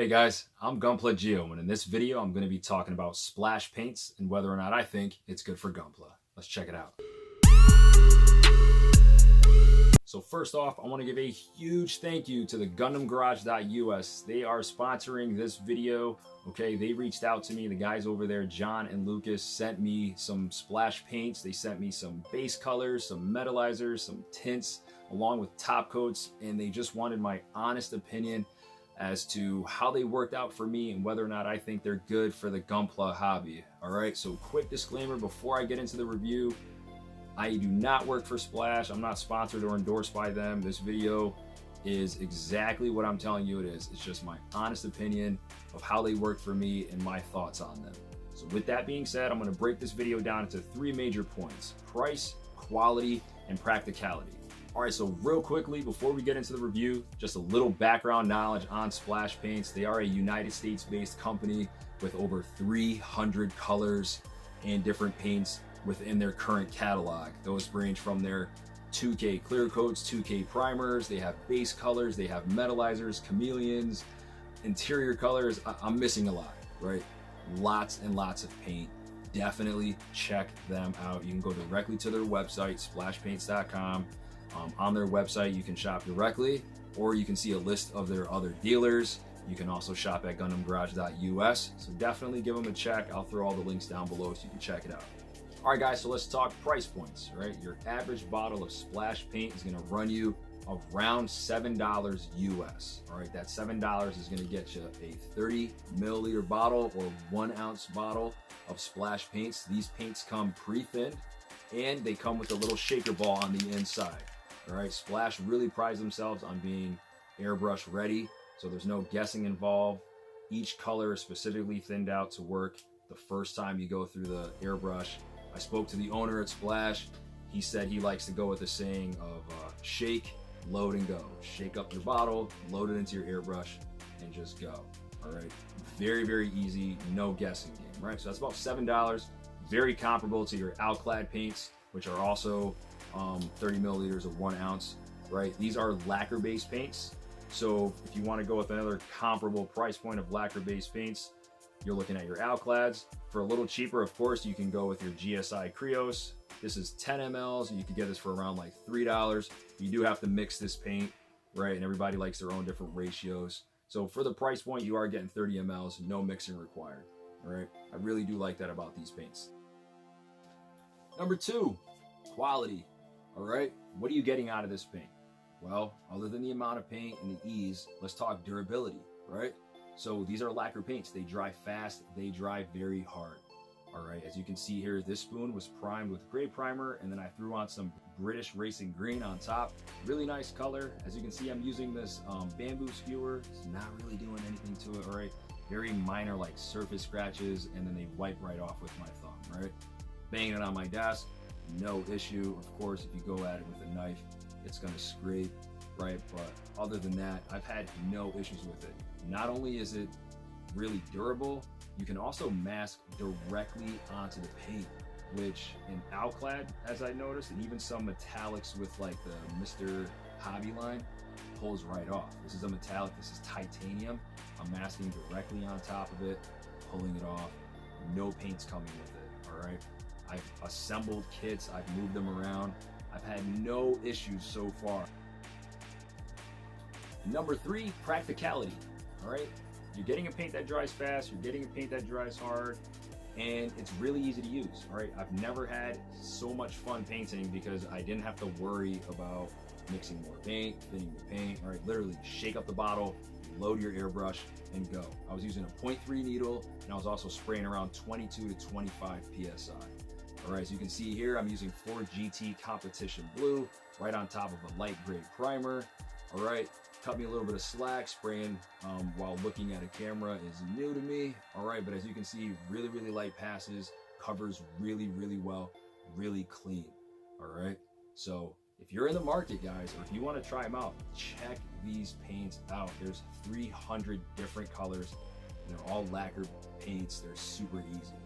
Hey guys, I'm Gunpla Geo, and in this video I'm going to be talking about splash paints and whether or not I think it's good for Gunpla. Let's check it out. So first off, I want to give a huge thank you to the GundamGarage.us. They are sponsoring this video. Okay, they reached out to me. The guys over there, John and Lucas, sent me some splash paints. They sent me some base colors, some metallizers, some tints, along with top coats, and they just wanted my honest opinion as to how they worked out for me and whether or not I think they're good for the Gunpla hobby. All right, so quick disclaimer before I get into the review. I do not work for Splash. I'm not sponsored or endorsed by them. This video is exactly what I'm telling you it is. It's just my honest opinion of how they work for me and my thoughts on them. So with that being said, I'm going to break this video down into three major points: price, quality, and practicality. All right, so real quickly, before we get into the review, just a little background knowledge on Splash Paints. They are a United States-based company with over 300 colors and different paints within their current catalog. Those range from their 2K Clearcoats, 2K primers, they have base colors, they have metallizers, chameleons, interior colors. I'm missing a lot, right? Lots and lots of paint. Definitely check them out. You can go directly to their website, splashpaints.com. On their website, you can shop directly, or you can see a list of their other dealers. You can also shop at GundamGarage.us. So definitely give them a check. I'll throw all the links down below so you can check it out. All right, guys, so let's talk price points, right? Your average bottle of splash paint is gonna run you around $7 US. All right, that $7 is gonna get you a 30 milliliter bottle or 1 ounce bottle of splash paints. These paints come pre-thinned and they come with a little shaker ball on the inside. All right, Splash really prides themselves on being airbrush ready, so there's no guessing involved. Each color is specifically thinned out to work the first time you go through the airbrush. I spoke to the owner at Splash. He said he likes to go with the saying of shake, load, and go. Shake up your bottle, load it into your airbrush, and just go. All right, very, very easy, no guessing game, right? So that's about $7, very comparable to your Alclad paints, which are also 30 milliliters of 1 ounce, right? These are lacquer-based paints. So if you want to go with another comparable price point of lacquer-based paints, you're looking at your Alclads. For a little cheaper, of course, you can go with your GSI Creos. This is 10 mLs. You can get this for around like $3. You do have to mix this paint, right? And everybody likes their own different ratios. So for the price point, you are getting 30 mLs, no mixing required, all right? I really do like that about these paints. Number two, quality, all right? What are you getting out of this paint? Well, other than the amount of paint and the ease, let's talk durability, right? So these are lacquer paints. They dry fast, they dry very hard. All right, as you can see here, this spoon was primed with gray primer, and then I threw on some British Racing Green on top. Really nice color. As you can see, I'm using this bamboo skewer. It's not really doing anything to it, all right? Very minor like surface scratches, and then they wipe right off with my thumb, right? Banging it on my desk, no issue. Of course, if you go at it with a knife, it's gonna scrape, right? But other than that, I've had no issues with it. Not only is it really durable, you can also mask directly onto the paint, which in Alclad, as I noticed, and even some metallics with like the Mr. Hobby line, pulls right off. This is a metallic, this is titanium. I'm masking directly on top of it, pulling it off. No paint's coming with it, all right? I've assembled kits, I've moved them around. I've had no issues so far. Number three, practicality. All right, you're getting a paint that dries fast, you're getting a paint that dries hard, and it's really easy to use. All right, I've never had so much fun painting because I didn't have to worry about mixing more paint, thinning the paint. All right, literally shake up the bottle, load your airbrush, and go. I was using a 0.3 needle, and I was also spraying around 22 to 25 PSI. All right, so you can see here, I'm using 4GT Competition Blue right on top of a light gray primer. All right, cut me a little bit of slack. Spraying while looking at a camera is new to me. All right, but as you can see, really, really light passes, covers really, really well, really clean. All right, so if you're in the market, guys, or if you want to try them out, check these paints out. There's 300 different colors. They're all lacquer paints. They're super easy.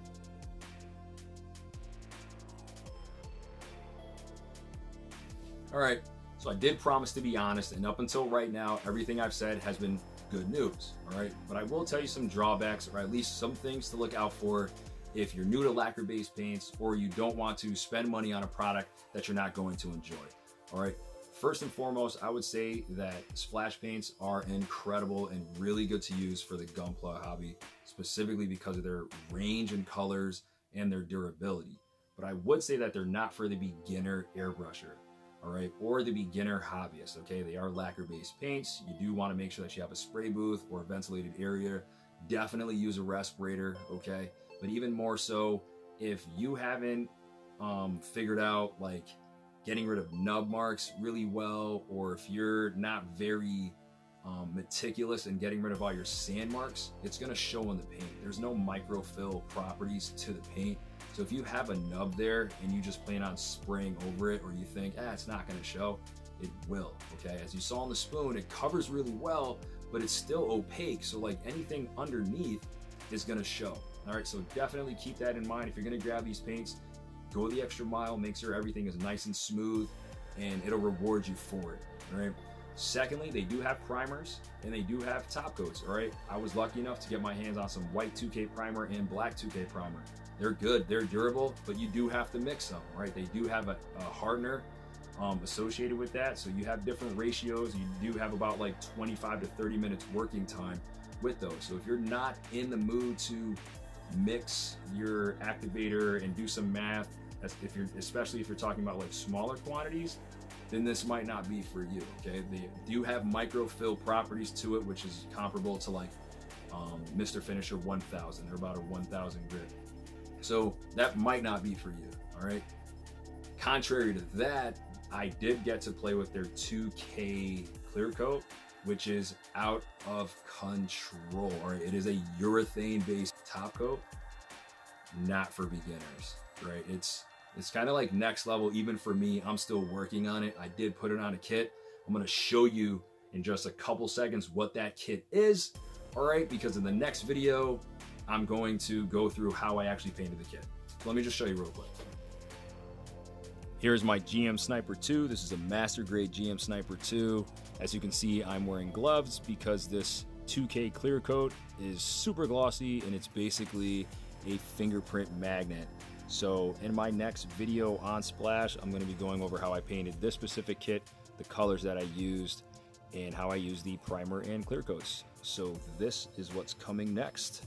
All right, so I did promise to be honest, and up until right now, everything I've said has been good news, all right? But I will tell you some drawbacks, or at least some things to look out for if you're new to lacquer-based paints or you don't want to spend money on a product that you're not going to enjoy, all right? First and foremost, I would say that splash paints are incredible and really good to use for the gunpla hobby, specifically because of their range and colors and their durability. But I would say that they're not for the beginner airbrusher, all right, or the beginner hobbyist, okay? They are lacquer-based paints. You do want to make sure that you have a spray booth or a ventilated area. Definitely use a respirator, okay? But even more so, if you haven't figured out like getting rid of nub marks really well, or if you're not very meticulous in getting rid of all your sand marks, it's gonna show in the paint. There's no microfill properties to the paint. So if you have a nub there and you just plan on spraying over it, or you think, it's not gonna show, it will, okay? As you saw on the spoon, it covers really well, but it's still opaque. So like anything underneath is gonna show. All right, so definitely keep that in mind. If you're gonna grab these paints, go the extra mile, make sure everything is nice and smooth, and it'll reward you for it, all right? Secondly, they do have primers and they do have top coats, all right? I was lucky enough to get my hands on some white 2K primer and black 2K primer. They're good, they're durable, but you do have to mix them, right? They do have a hardener associated with that, so you have different ratios. You do have about like 25 to 30 minutes working time with those. So if you're not in the mood to mix your activator and do some math, especially if you're talking about like smaller quantities, then this might not be for you, okay? They do have microfill properties to it, which is comparable to like Mr. Finisher 1000. They're about a 1000 grit. So that might not be for you, all right? Contrary to that, I did get to play with their 2K Clearcoat, which is out of control, all right? It is a urethane-based top coat, not for beginners, right? It's kind of like next level, even for me. I'm still working on it. I did put it on a kit. I'm gonna show you in just a couple seconds what that kit is, all right? Because in the next video, I'm going to go through how I actually painted the kit. So let me just show you real quick. Here's my GM Sniper 2. This is a master grade GM Sniper 2. As you can see, I'm wearing gloves because this 2K Clearcoat is super glossy and it's basically a fingerprint magnet. So in my next video on Splash, I'm going to be going over how I painted this specific kit, the colors that I used, and how I use the primer and clear coats. So this is what's coming next.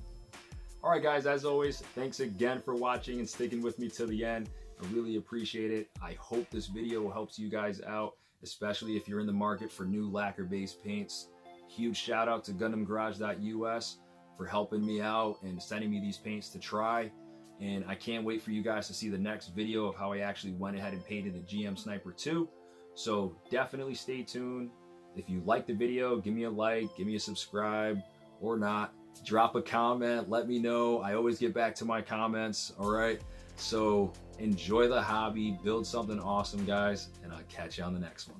All right, guys, as always, thanks again for watching and sticking with me till the end. I really appreciate it. I hope this video helps you guys out, especially if you're in the market for new lacquer-based paints. Huge shout out to GundamGarage.us for helping me out and sending me these paints to try. And I can't wait for you guys to see the next video of how I actually went ahead and painted the GM Sniper 2. So definitely stay tuned. If you like the video, give me a like, give me a subscribe, or not. Drop a comment, let me know. I always get back to my comments, all right? So enjoy the hobby, build something awesome, guys, and I'll catch you on the next one.